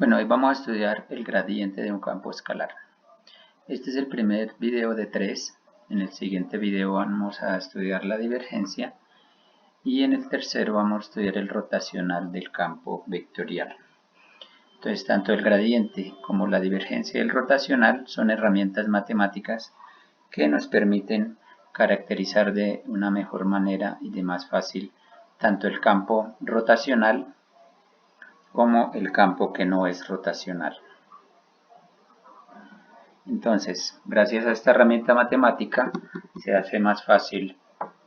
Bueno, hoy vamos a estudiar el gradiente de un campo escalar. Este es el primer video de 3. En el siguiente video vamos a estudiar la divergencia y en el tercero vamos a estudiar el rotacional del campo vectorial. Entonces, tanto el gradiente como la divergencia y el rotacional son herramientas matemáticas que nos permiten caracterizar de una mejor manera y de más fácil tanto el campo rotacional como el campo que no es rotacional. Entonces, gracias a esta herramienta matemática se hace más fácil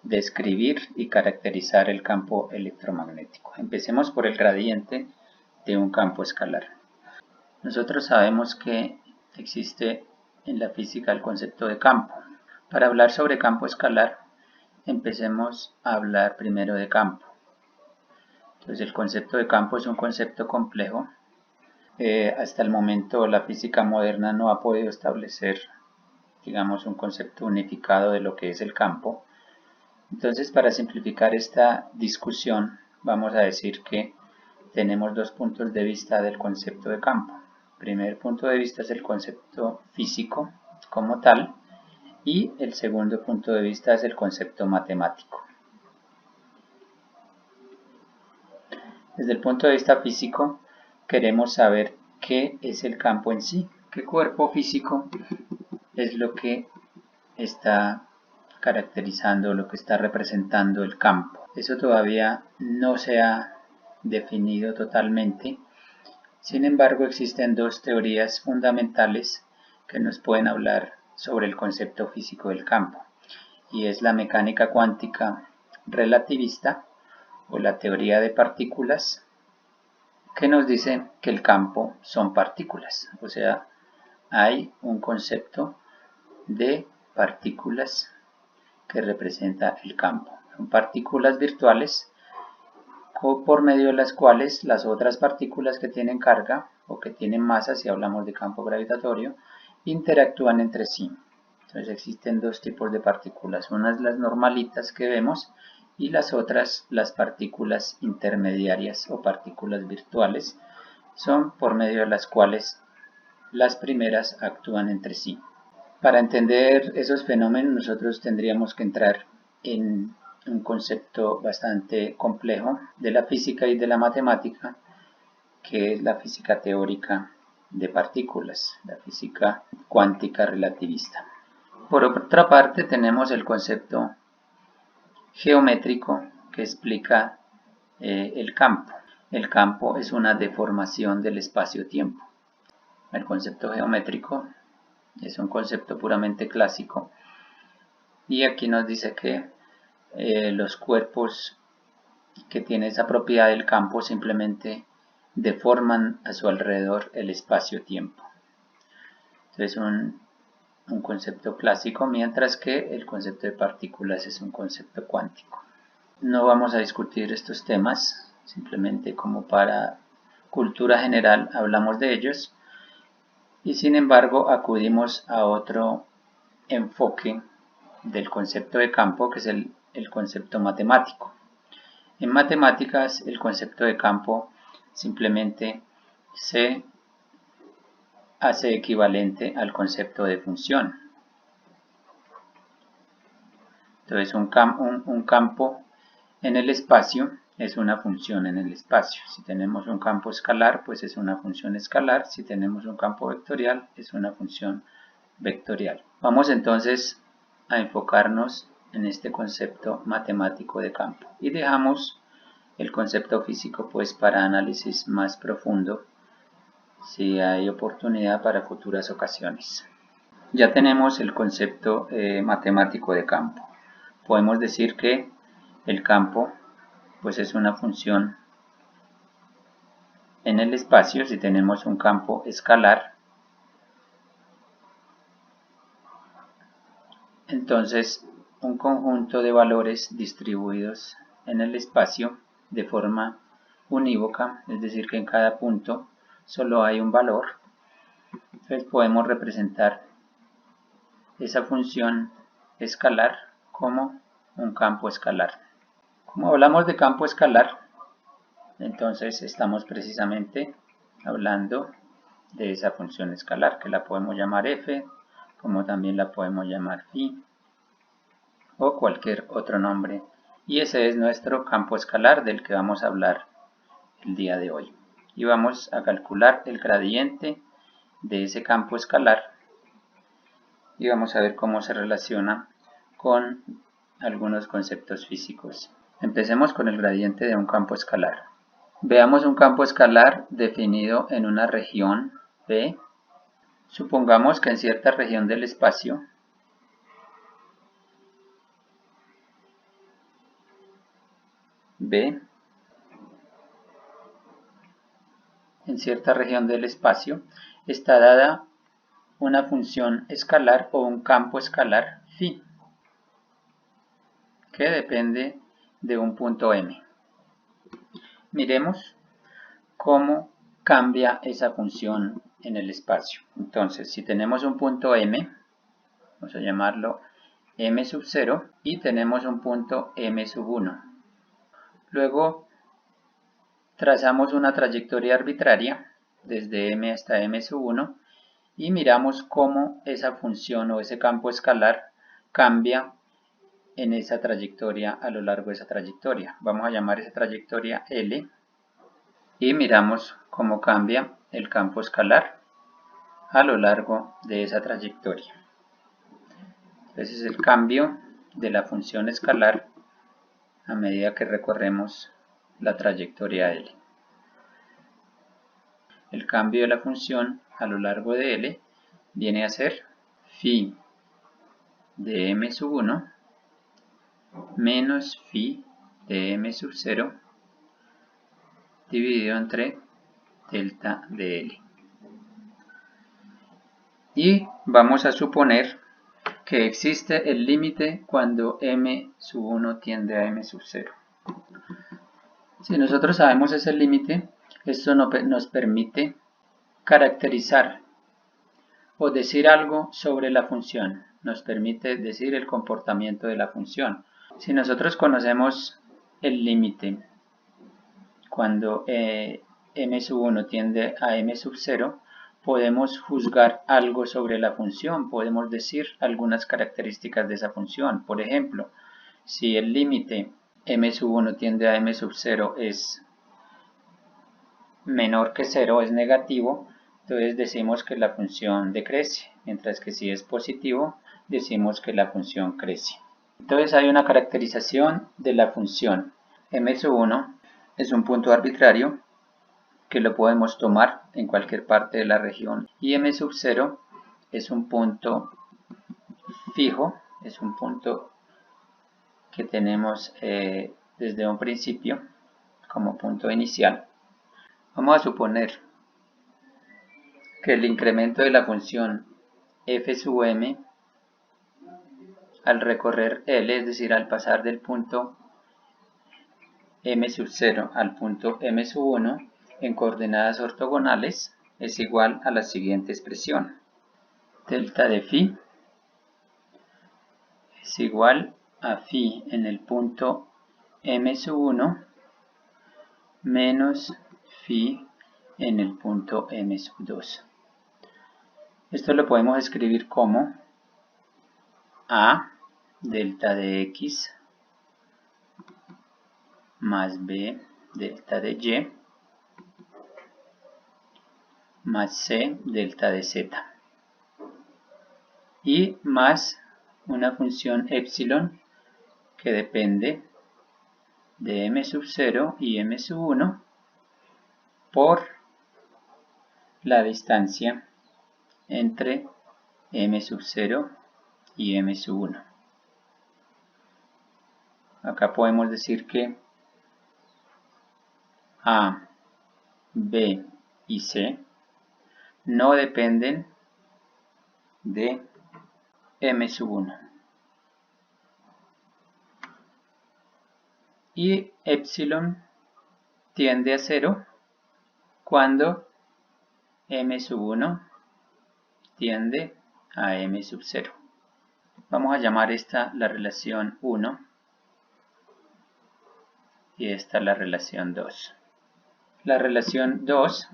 describir y caracterizar el campo electromagnético. Empecemos por el gradiente de un campo escalar. Nosotros sabemos que existe en la física el concepto de campo. Para hablar sobre campo escalar, empecemos a hablar primero de campo. Entonces, el concepto de campo es un concepto complejo. Hasta el momento la física moderna no ha podido establecer, digamos, un concepto unificado de lo que es el campo. Entonces, para simplificar esta discusión, vamos a decir que tenemos dos puntos de vista del concepto de campo. El primer punto de vista es el concepto físico como tal, y el segundo punto de vista es el concepto matemático. Desde el punto de vista físico, queremos saber qué es el campo en sí, qué cuerpo físico es lo que está caracterizando, lo que está representando el campo. Eso todavía no se ha definido totalmente. Sin embargo, existen dos teorías fundamentales que nos pueden hablar sobre el concepto físico del campo, y es la mecánica cuántica relativista o la teoría de partículas, que nos dice que el campo son partículas, o sea, hay un concepto de partículas que representa el campo. Son partículas virtuales por medio de las cuales las otras partículas que tienen carga o que tienen masa, si hablamos de campo gravitatorio, interactúan entre sí. Entonces existen dos tipos de partículas, unas las normalitas que vemos y las otras las partículas intermediarias o partículas virtuales, son por medio de las cuales las primeras actúan entre sí. Para entender esos fenómenos nosotros tendríamos que entrar en un concepto bastante complejo de la física y de la matemática, que es la física teórica de partículas, la física cuántica relativista. Por otra parte tenemos el concepto geométrico que explica el campo. El campo es una deformación del espacio-tiempo. El concepto geométrico es un concepto puramente clásico y aquí nos dice que los cuerpos que tienen esa propiedad del campo simplemente deforman a su alrededor el espacio-tiempo. Entonces un concepto clásico, mientras que el concepto de partículas es un concepto cuántico. No vamos a discutir estos temas, simplemente como para cultura general hablamos de ellos, y sin embargo acudimos a otro enfoque del concepto de campo, que es el concepto matemático. En matemáticas el concepto de campo simplemente se hace equivalente al concepto de función. Entonces un campo en el espacio es una función en el espacio. Si tenemos un campo escalar, pues es una función escalar. Si tenemos un campo vectorial, es una función vectorial. Vamos entonces a enfocarnos en este concepto matemático de campo y dejamos el concepto físico pues para análisis más profundo, si hay oportunidad para futuras ocasiones. Ya tenemos el concepto matemático de campo. Podemos decir que el campo pues es una función en el espacio. Si tenemos un campo escalar, entonces un conjunto de valores distribuidos en el espacio de forma unívoca, es decir que en cada punto solo hay un valor. Entonces podemos representar esa función escalar como un campo escalar. Como hablamos de campo escalar, entonces estamos precisamente hablando de esa función escalar, que la podemos llamar f, como también la podemos llamar phi o cualquier otro nombre. Y ese es nuestro campo escalar del que vamos a hablar el día de hoy. Y vamos a calcular el gradiente de ese campo escalar y vamos a ver cómo se relaciona con algunos conceptos físicos. Empecemos con el gradiente de un campo escalar. Veamos un campo escalar definido en una región P. Supongamos que en cierta región del espacio B, en cierta región del espacio está dada una función escalar o un campo escalar phi, que depende de un punto M. Miremos cómo cambia esa función en el espacio. Entonces, si tenemos un punto M, vamos a llamarlo M sub 0, y tenemos un punto M sub 1. Luego, trazamos una trayectoria arbitraria desde M hasta M sub 1 y miramos cómo esa función o ese campo escalar cambia en esa trayectoria a lo largo de esa trayectoria. Vamos a llamar esa trayectoria L y miramos cómo cambia el campo escalar a lo largo de esa trayectoria. Ese es el cambio de la función escalar a medida que recorremos la trayectoria L. El cambio de la función a lo largo de L viene a ser phi de M sub 1 menos phi de M sub 0 dividido entre delta de L. Y vamos a suponer que existe el límite cuando M sub 1 tiende a M sub 0. Si nosotros sabemos ese límite, esto nos permite caracterizar o decir algo sobre la función. Nos permite decir el comportamiento de la función. Si nosotros conocemos el límite cuando M sub 1 tiende a M sub 0, podemos juzgar algo sobre la función, podemos decir algunas características de esa función. Por ejemplo, si el límite M sub 1 tiende a M sub 0 es menor que 0, es negativo, entonces decimos que la función decrece, mientras que si es positivo, decimos que la función crece. Entonces hay una caracterización de la función. M sub 1 es un punto arbitrario que lo podemos tomar en cualquier parte de la región, y M sub 0 es un punto fijo, es un punto que tenemos desde un principio como punto inicial. Vamos a suponer que el incremento de la función f sub m al recorrer L, es decir, al pasar del punto M sub 0 al punto M sub 1 en coordenadas ortogonales, es igual a la siguiente expresión. Delta de phi es igual a phi en el punto M sub 1 menos phi en el punto M sub 2. Esto lo podemos escribir como A delta de X más B delta de Y más C delta de Z, y más una función epsilon que depende de M sub 0 y M sub 1 por la distancia entre M sub 0 y M sub 1. Acá podemos decir que A, B y C no dependen de M sub 1. Y epsilon tiende a 0 cuando M sub 1 tiende a M sub 0. Vamos a llamar esta la relación 1 y esta la relación 2. La relación 2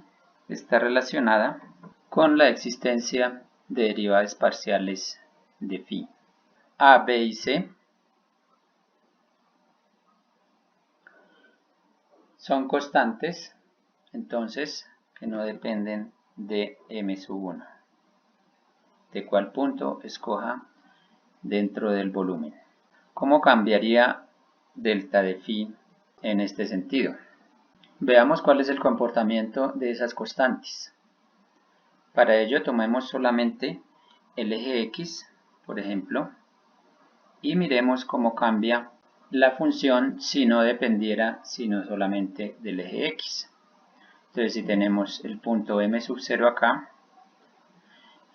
está relacionada con la existencia de derivadas parciales de phi. A, B y C son constantes, entonces, que no dependen de m1, de cuál punto escoja dentro del volumen. ¿Cómo cambiaría delta de phi en este sentido? Veamos cuál es el comportamiento de esas constantes. Para ello tomemos solamente el eje x, por ejemplo, y miremos cómo cambia la función si no dependiera sino solamente del eje x. Entonces si tenemos el punto m0 acá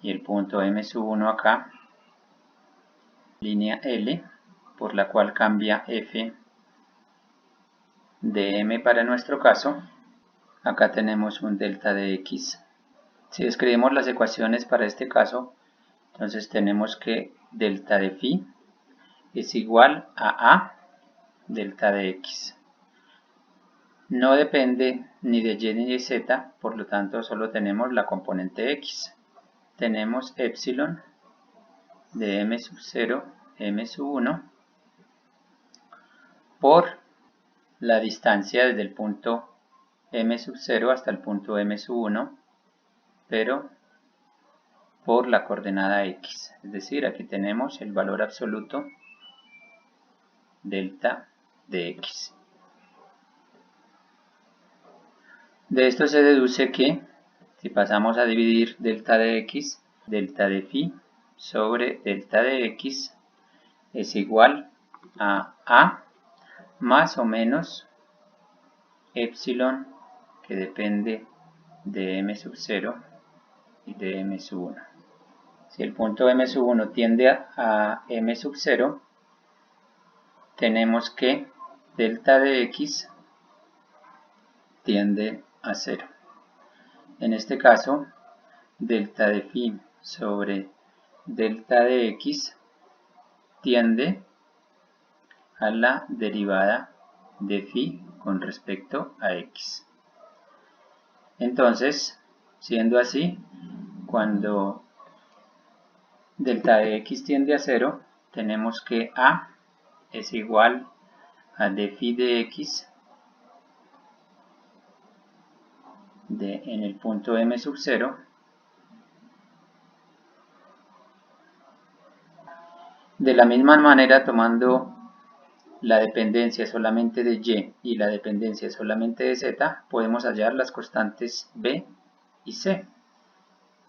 y el punto m1 acá, línea L, por la cual cambia f de m para nuestro caso, acá tenemos un delta de x. Si escribimos las ecuaciones para este caso, entonces tenemos que delta de phi es igual a delta de x. No depende ni de y ni de z, por lo tanto solo tenemos la componente x. Tenemos epsilon de m0, m1 por la distancia desde el punto m0 hasta el punto m1, pero por la coordenada x. Es decir, aquí tenemos el valor absoluto delta de x. De esto se deduce que si pasamos a dividir delta de x, delta de phi sobre delta de x es igual a más o menos epsilon, que depende de m0 y de m1. Si el punto m1 tiende a m0, tenemos que delta de x tiende a 0. En este caso, delta de phi sobre delta de x tiende a la derivada de phi con respecto a x. Entonces, siendo así, cuando delta de x tiende a 0, tenemos que a es igual a d phi de x en el punto m0 de la misma manera, tomando la dependencia solamente de y la dependencia solamente de z, podemos hallar las constantes b y c.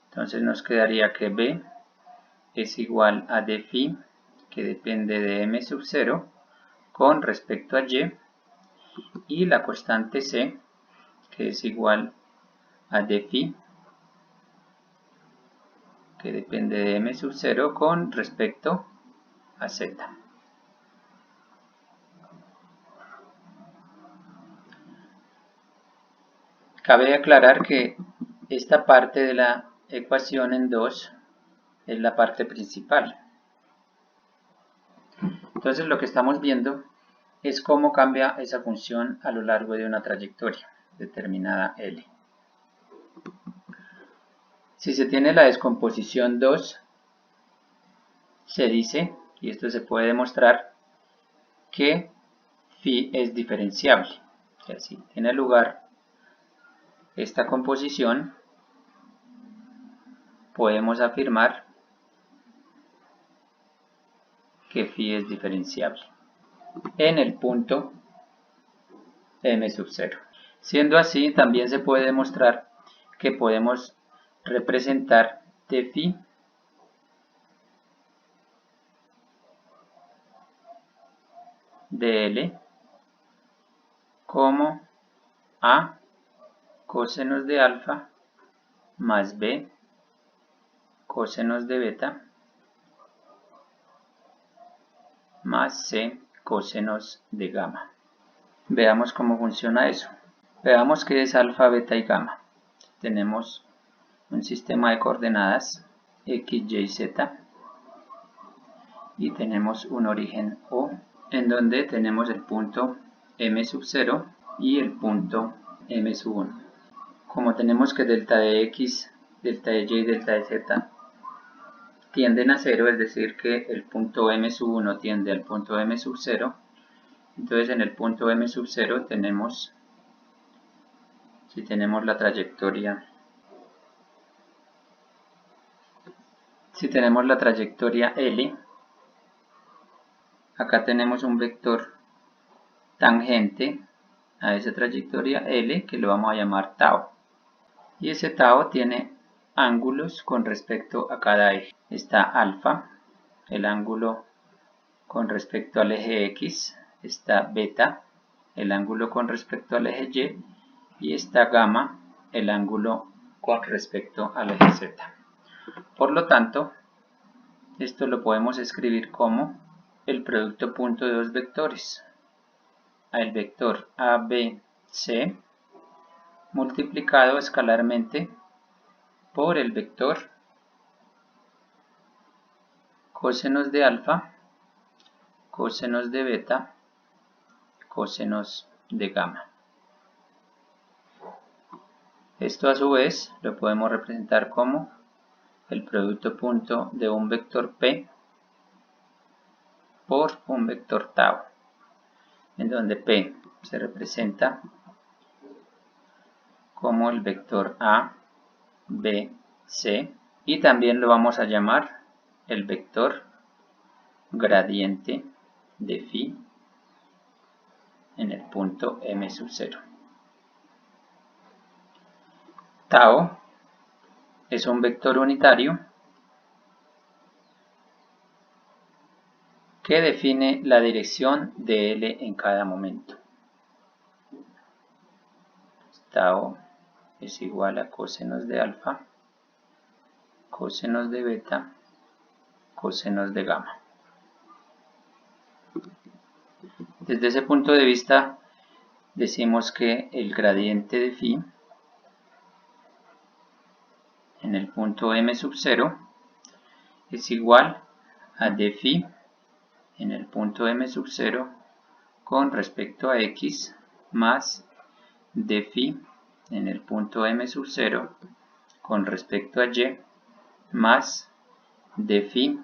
Entonces nos quedaría que b es igual a d phi, que depende de m0 con respecto a y la constante c, que es igual a d phi, que depende de m0 con respecto a z. Cabe aclarar que esta parte de la ecuación en 2 es la parte principal. Entonces lo que estamos viendo es cómo cambia esa función a lo largo de una trayectoria determinada L. Si se tiene la descomposición 2, se dice, y esto se puede demostrar, que phi es diferenciable. O sea, si tiene lugar esta composición, podemos afirmar que phi es diferenciable en el punto m0. Siendo así, también se puede demostrar que podemos representar d phi de L como a cosenos de alfa más b cosenos de beta más c cosenos de gamma. Veamos cómo funciona eso. Veamos qué es alfa, beta y gamma. Tenemos un sistema de coordenadas x, y, z y tenemos un origen O en donde tenemos el punto m0 y el punto m1. como tenemos que delta de x, delta de y y delta de z tienden a 0, es decir que el punto m1 tiende al punto m0, entonces en el punto m0 tenemos, si tenemos la trayectoria, L, acá tenemos un vector tangente a esa trayectoria L que lo vamos a llamar tau. Y ese tau tiene ángulos con respecto a cada eje. Está alfa, el ángulo con respecto al eje X, está beta, el ángulo con respecto al eje Y, y está gamma, el ángulo con respecto al eje Z. Por lo tanto, esto lo podemos escribir como el producto punto de dos vectores. El vector ABC multiplicado escalarmente por el vector cosenos de alfa, cosenos de beta, cosenos de gamma. Esto a su vez lo podemos representar como el producto punto de un vector P por un vector tau, en donde P se representa como el vector A, B, C, y también lo vamos a llamar el vector gradiente de phi en el punto m0. Tau es un vector unitario que define la dirección de L en cada momento. Tau es igual a cosenos de alfa, cosenos de beta, cosenos de gamma. Desde ese punto de vista, decimos que el gradiente de phi en el punto m0 es igual a d phi en el punto m0 con respecto a x más d phi en el punto m0 con respecto a y más d phi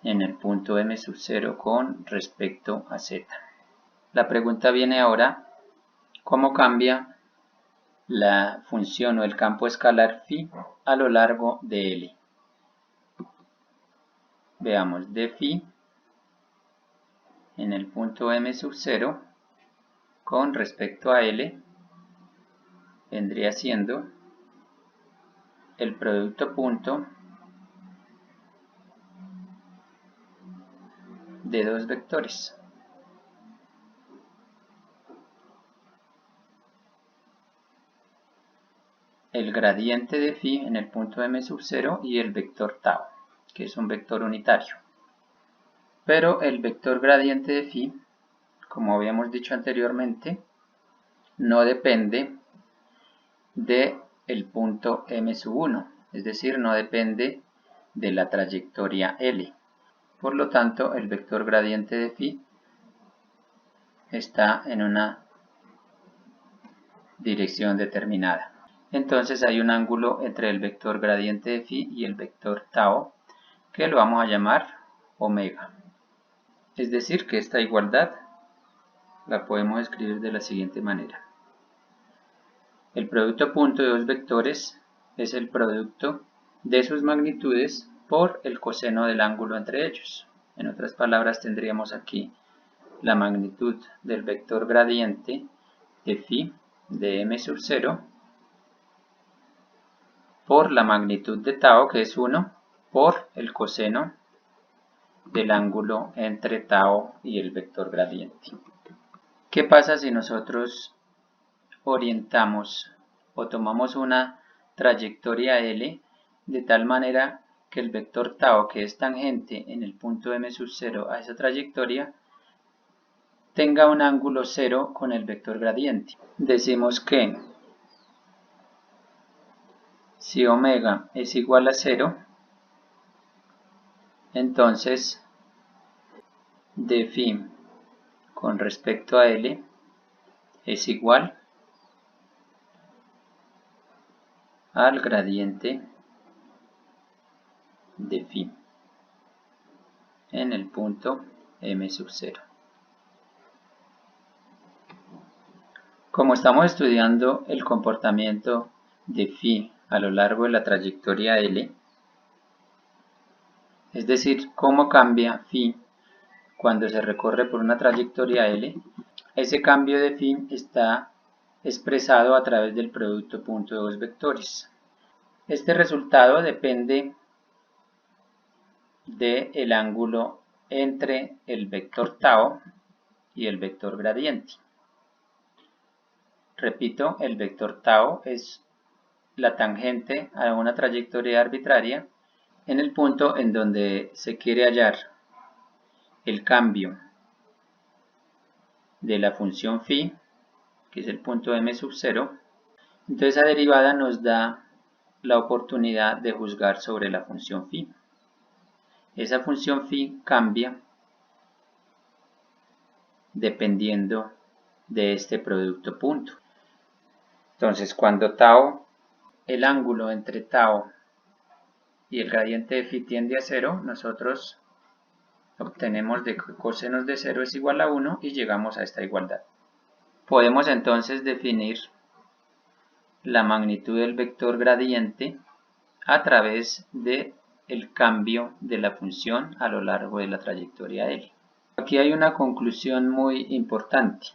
en el punto m0 con respecto a z. La pregunta viene ahora, ¿cómo cambia la función o el campo escalar phi a lo largo de L? Veamos, d phi en el punto m0 con respecto a L vendría siendo el producto punto de dos vectores. El gradiente de phi en el punto m0 y el vector tau, que es un vector unitario. Pero el vector gradiente de phi, como habíamos dicho anteriormente, no depende del punto m1, es decir, no depende de la trayectoria L. Por lo tanto, el vector gradiente de phi está en una dirección determinada. Entonces hay un ángulo entre el vector gradiente de phi y el vector tau que lo vamos a llamar omega. Es decir, que esta igualdad la podemos escribir de la siguiente manera. El producto punto de dos vectores es el producto de sus magnitudes por el coseno del ángulo entre ellos. En otras palabras, tendríamos aquí la magnitud del vector gradiente de phi de m0 por la magnitud de tau, que es 1, por el coseno del ángulo entre tau y el vector gradiente. ¿Qué pasa si nosotros orientamos o tomamos una trayectoria L de tal manera que el vector tau, que es tangente en el punto m0 a esa trayectoria, tenga un ángulo 0 con el vector gradiente? Decimos que si omega es igual a 0, entonces d phi con respecto a L es igual al gradiente de phi en el punto m sub 0. Como estamos estudiando el comportamiento de phi a lo largo de la trayectoria L, es decir, cómo cambia phi cuando se recorre por una trayectoria L, ese cambio de phi está expresado a través del producto punto de dos vectores. Este resultado depende del ángulo entre el vector tau y el vector gradiente. Repito, el vector tau es la tangente a una trayectoria arbitraria en el punto en donde se quiere hallar el cambio de la función phi, que es el punto m sub 0. Entonces esa derivada nos da la oportunidad de juzgar sobre la función phi. Esa función phi cambia dependiendo de este producto punto. Entonces cuando tau, el ángulo entre tau y el gradiente de phi tiende a 0, nosotros obtenemos de que cosenos de 0 es igual a 1 y llegamos a esta igualdad. Podemos entonces definir la magnitud del vector gradiente a través de el cambio de la función a lo largo de la trayectoria L. Aquí hay una conclusión muy importante,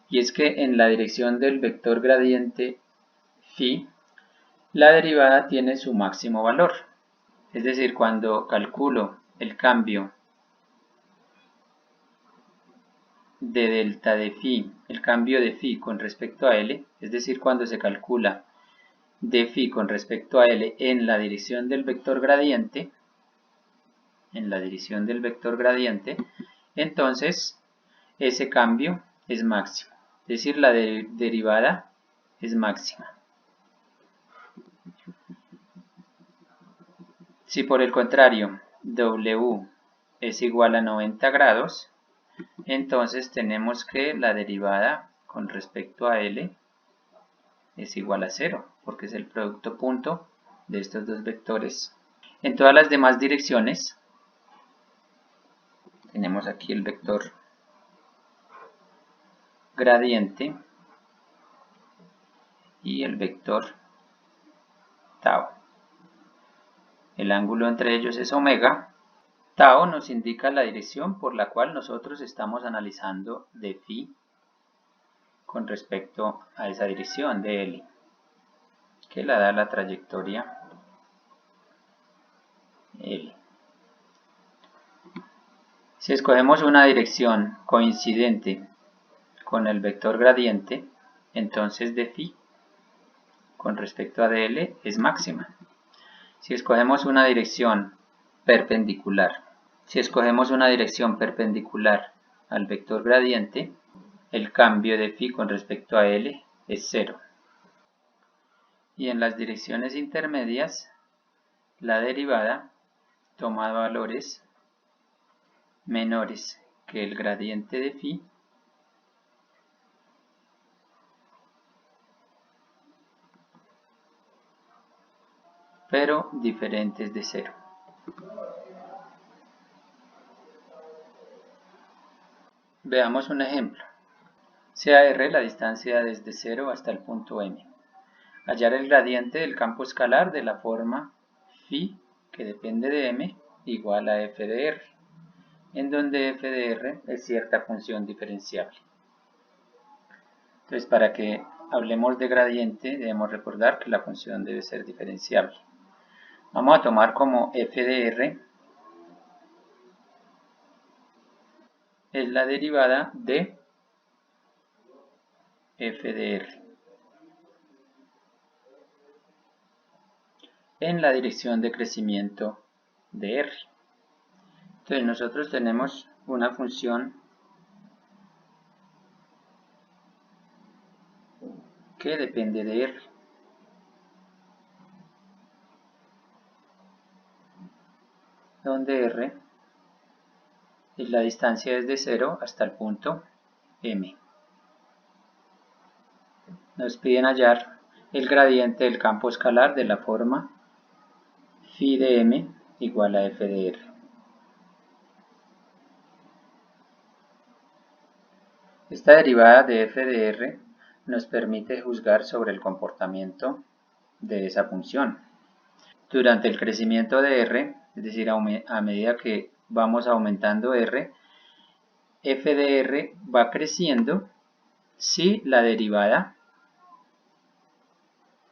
y es que en la dirección del vector gradiente phi, la derivada tiene su máximo valor. Es decir, cuando calculo el cambio de delta de phi, el cambio de phi con respecto a L, es decir, cuando se calcula de phi con respecto a L en la dirección del vector gradiente, entonces ese cambio es máximo, es decir, la derivada es máxima. Si por el contrario W es igual a 90 grados, entonces tenemos que la derivada con respecto a L es igual a 0, porque es el producto punto de estos dos vectores. En todas las demás direcciones, tenemos aquí el vector gradiente y el vector tau. El ángulo entre ellos es omega. Tau nos indica la dirección por la cual nosotros estamos analizando de phi con respecto a esa dirección de L, que la da la trayectoria L. Si escogemos una dirección coincidente con el vector gradiente, entonces de phi con respecto a dl es máxima. Si escogemos una dirección perpendicular, al vector gradiente, el cambio de phi con respecto a l es 0. Y en las direcciones intermedias, la derivada toma valores menores que el gradiente de phi pero diferentes de 0. Veamos un ejemplo. Sea r la distancia desde 0 hasta el punto m. Hallar el gradiente del campo escalar de la forma phi, que depende de m, igual a f de r, en donde f de r es cierta función diferenciable. Entonces, para que hablemos de gradiente, debemos recordar que la función debe ser diferenciable. Vamos a tomar como f de r es la derivada de f de r en la dirección de crecimiento de r. Entonces nosotros tenemos una función que depende de r. Donde r es la distancia desde 0 hasta el punto m. Nos piden hallar el gradiente del campo escalar de la forma phi de m igual a f de r. Esta derivada de f de r nos permite juzgar sobre el comportamiento de esa función. Durante el crecimiento de r, es decir, a medida que vamos aumentando r, f de r va creciendo si la derivada,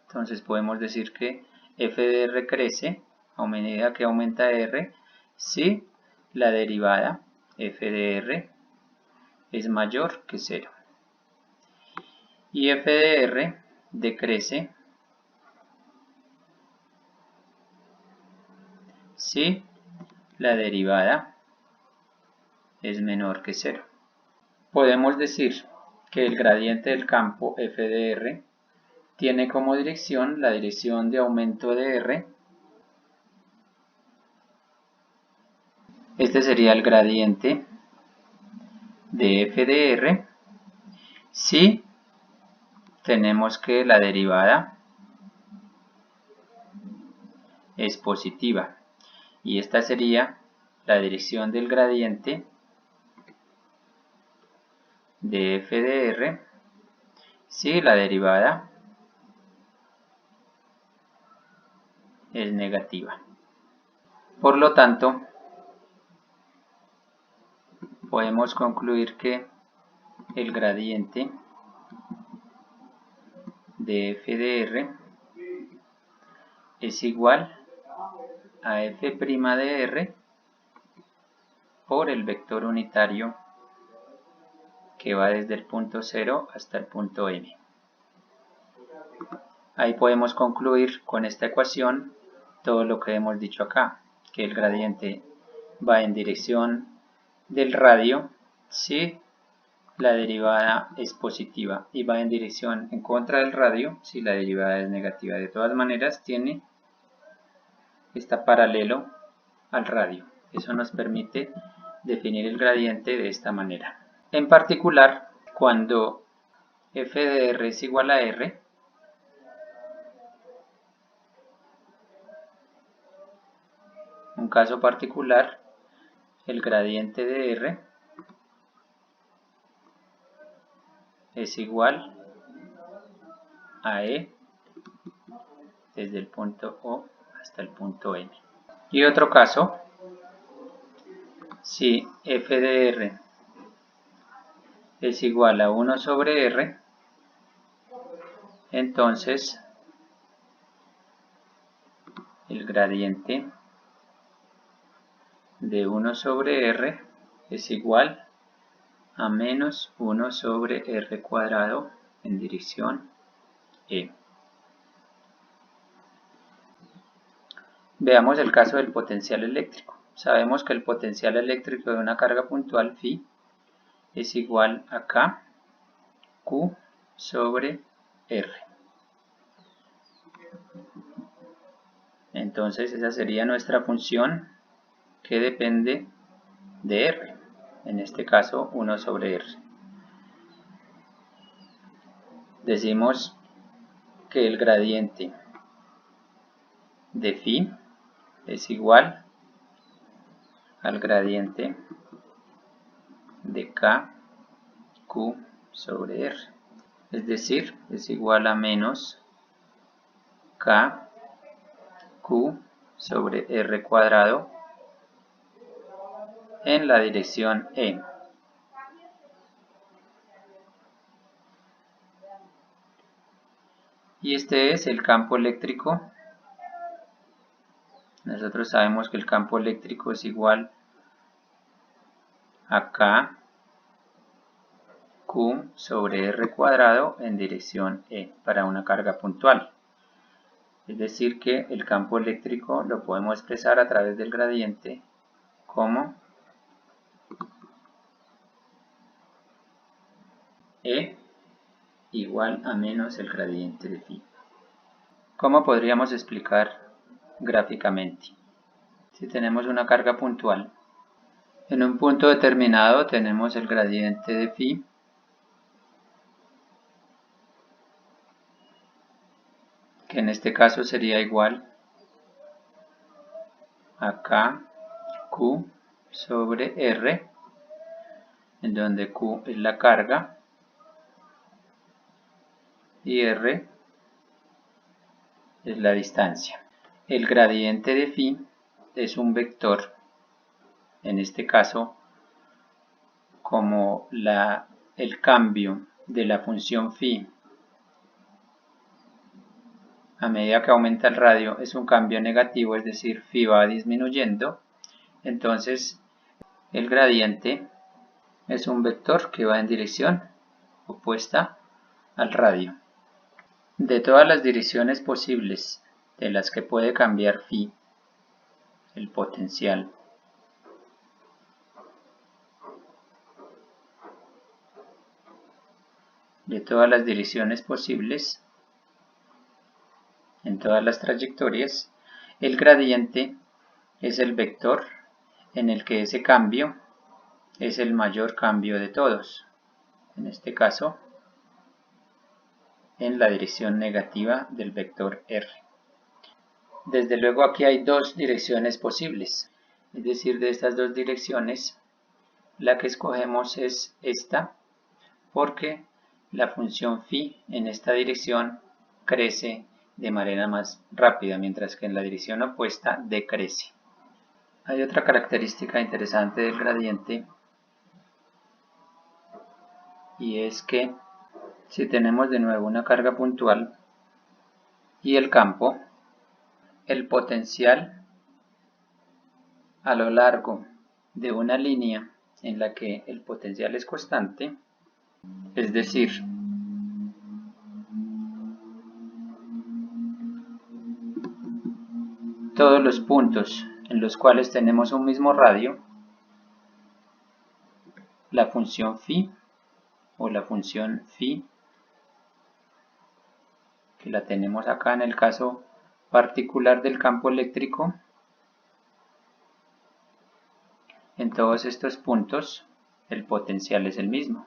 entonces podemos decir que f de r crece a medida que aumenta r si la derivada f de r es mayor que 0. Y f de r decrece si la derivada es menor que 0. Podemos decir que el gradiente del campo f de r tiene como dirección la dirección de aumento de r. Este sería el gradiente de f de r si tenemos que la derivada es positiva. Y esta sería la dirección del gradiente de f de r si la derivada es negativa. Por lo tanto, podemos concluir que el gradiente de f de r es igual a f' de r por el vector unitario que va desde el punto 0 hasta el punto m. Ahí podemos concluir con esta ecuación todo lo que hemos dicho acá, que el gradiente va en dirección del radio si la derivada es positiva y va en dirección en contra del radio si la derivada es negativa. De todas maneras está paralelo al radio. Eso nos permite definir el gradiente de esta manera. En particular, cuando f de r es igual a r, un caso particular, el gradiente de r es igual a e desde el punto O hasta el punto M. Y otro caso, si f de r es igual a 1 sobre r, entonces el gradiente de 1 sobre r es igual a menos 1 sobre r cuadrado en dirección E. Veamos el caso del potencial eléctrico. Sabemos que el potencial eléctrico de una carga puntual phi es igual a K Q sobre R. Entonces esa sería nuestra función que depende de R, en este caso 1 sobre R. Decimos que el gradiente de phi es igual al gradiente de K Q sobre R, es decir, es igual a menos K Q sobre R cuadrado en la dirección E. Y este es el campo eléctrico. Nosotros sabemos que el campo eléctrico es igual a K Q sobre R cuadrado en dirección E para una carga puntual. Es decir que el campo eléctrico lo podemos expresar a través del gradiente como E igual a menos el gradiente de phi. ¿Cómo podríamos explicar gráficamente? Si tenemos una carga puntual, en un punto determinado tenemos el gradiente de phi que en este caso sería igual a K Q sobre R, en donde Q es la carga y R es la distancia. El gradiente de phi es un vector, en este caso como el cambio de la función phi a medida que aumenta el radio es un cambio negativo, es decir, phi va disminuyendo, entonces el gradiente es un vector que va en dirección opuesta al radio. De todas las direcciones posibles de las que puede cambiar phi, el potencial, de todas las direcciones posibles, en todas las trayectorias, el gradiente es el vector en el que ese cambio es el mayor cambio de todos, en este caso en la dirección negativa del vector r. Desde luego aquí hay dos direcciones posibles, es decir, de estas dos direcciones la que escogemos es esta, porque la función phi en esta dirección crece de manera más rápida, mientras que en la dirección opuesta decrece. Hay otra característica interesante del gradiente, y es que si tenemos de nuevo una carga puntual y el campo, el potencial a lo largo de una línea en la que el potencial es constante, es decir, todos los puntos en los cuales tenemos un mismo radio, la función phi o la función phi, que la tenemos acá en el caso particular del campo eléctrico, en todos estos puntos el potencial es el mismo,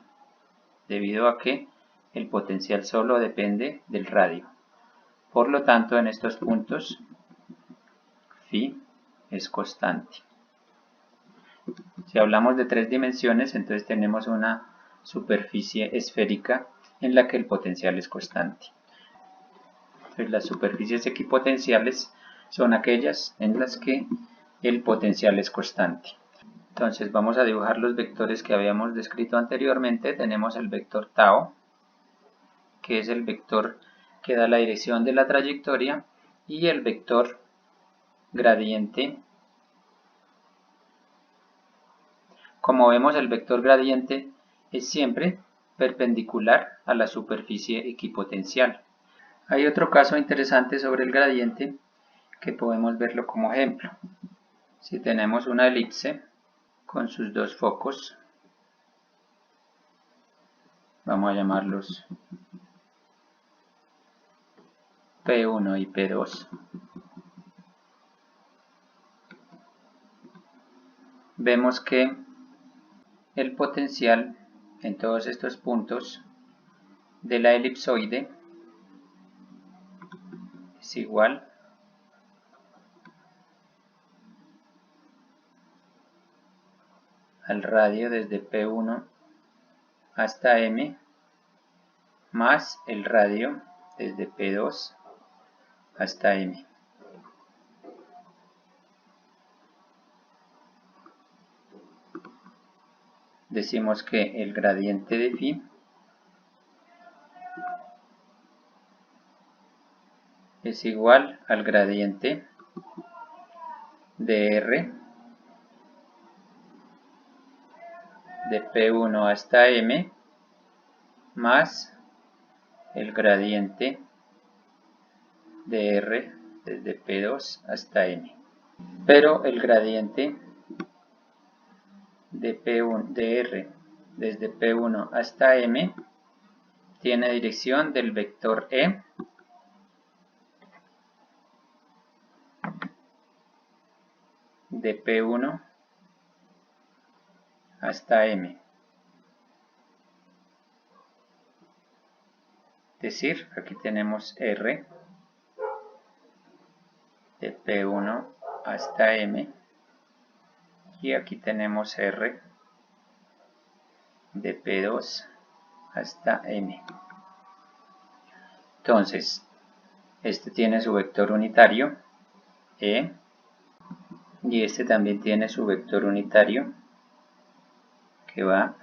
debido a que el potencial solo depende del radio. Por lo tanto, en estos puntos phi es constante. Si hablamos de tres dimensiones, entonces tenemos una superficie esférica en la que el potencial es constante. Entonces, las superficies equipotenciales son aquellas en las que el potencial es constante. Entonces vamos a dibujar los vectores que habíamos descrito anteriormente. Tenemos el vector tau, que es el vector que da la dirección de la trayectoria, y el vector gradiente. Como vemos, el vector gradiente es siempre perpendicular a la superficie equipotencial. Hay otro caso interesante sobre el gradiente que podemos verlo como ejemplo. Si tenemos una elipse con sus dos focos, vamos a llamarlos P1 y P2. Vemos que el potencial en todos estos puntos de la elipsoide es igual al radio desde P1 hasta M más el radio desde P2 hasta M. Decimos que el gradiente de phi es igual al gradiente de R de P1 hasta M más el gradiente de R desde P2 hasta M. Pero el gradiente de R desde P1 hasta M tiene dirección del vector E de P1 hasta M. Es decir, aquí tenemos R de P1 hasta M, y aquí tenemos R de P2 hasta M. Entonces, este tiene su vector unitario E, y este también tiene su vector unitario que va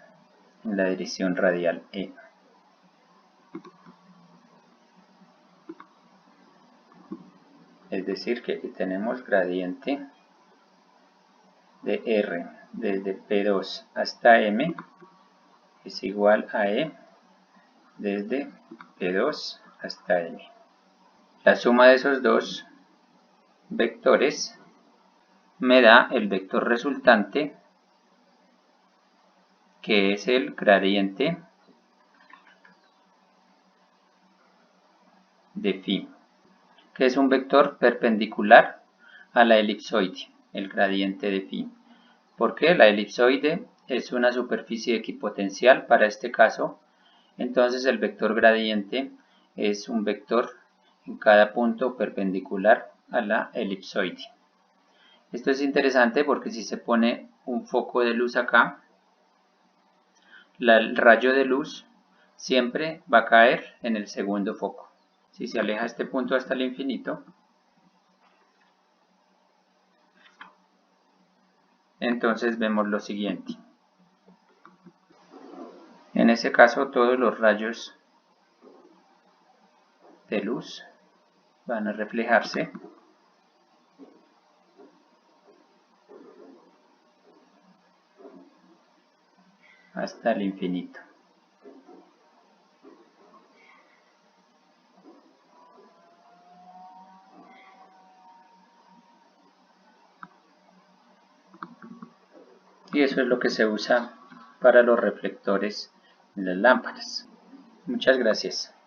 en la dirección radial E. Es decir, que aquí tenemos gradiente de R desde P2 hasta M es igual a E desde P2 hasta M. La suma de esos dos vectores me da el vector resultante, que es el gradiente de φ, que es un vector perpendicular a la elipsoide, el gradiente de φ. Porque la elipsoide es una superficie equipotencial para este caso, entonces el vector gradiente es un vector en cada punto perpendicular a la elipsoide. Esto es interesante porque si se pone un foco de luz acá, el rayo de luz siempre va a caer en el segundo foco. Si se aleja este punto hasta el infinito, entonces vemos lo siguiente. En ese caso, todos los rayos de luz van a reflejarse hasta el infinito. Y eso es lo que se usa para los reflectores en las lámparas. Muchas gracias.